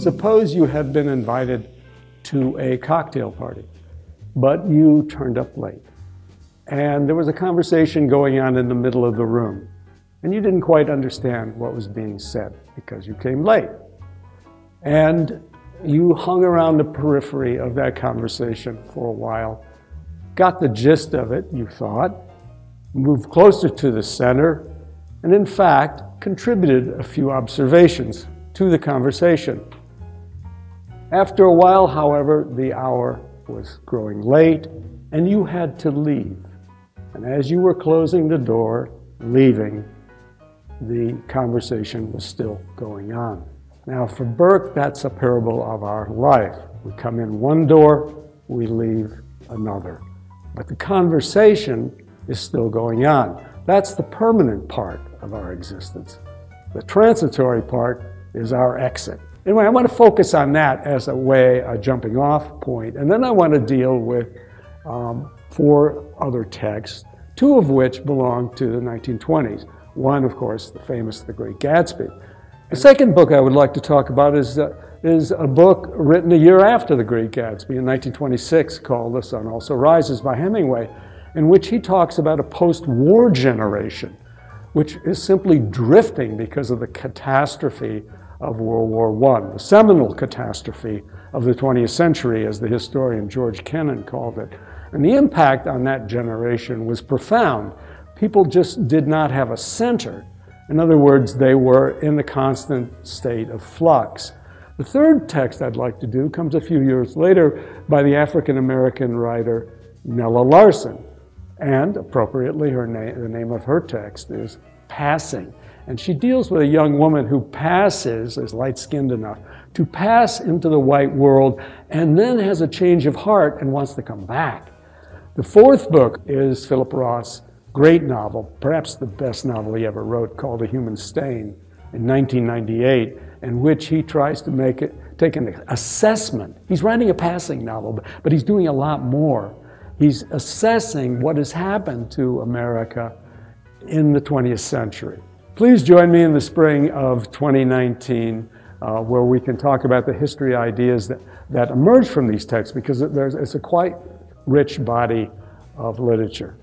Suppose you had been invited to a cocktail party, but you turned up late. And there was a conversation going on in the middle of the room, and you didn't quite understand what was being said because you came late. And you hung around the periphery of that conversation for a while, got the gist of it, you thought, moved closer to the center, and in fact, contributed a few observations to the conversation. After a while, however, the hour was growing late, and you had to leave. And as you were closing the door, leaving, the conversation was still going on. Now, for Burke, that's a parable of our life. We come in one door, we leave another. But the conversation is still going on. That's the permanent part of our existence. The transitory part is our exit. Anyway, I want to focus on that as a jumping off point. And then I want to deal with 4 other texts, 2 of which belong to the 1920s. One, of course, the famous The Great Gatsby. The second book I would like to talk about is a book written a year after The Great Gatsby, in 1926, called The Sun Also Rises by Hemingway, in which he talks about a post-war generation, which is simply drifting because of the catastrophe of World War I, the seminal catastrophe of the 20th century, as the historian George Kennan called it. And the impact on that generation was profound. People just did not have a center. In other words, they were in the constant state of flux. The third text I'd like to do comes a few years later by the African-American writer Nella Larsen. And appropriately, the name of her text is Passing. And she deals with a young woman who passes, is light-skinned enough, to pass into the white world and then has a change of heart and wants to come back. The fourth book is Philip Roth's great novel, perhaps the best novel he ever wrote, called A Human Stain, in 1998, in which he tries to take an assessment. He's writing a passing novel, but he's doing a lot more. He's assessing what has happened to America in the 20th century. Please join me in the spring of 2019, where we can talk about the history ideas that emerge from these texts, because it's a quite rich body of literature.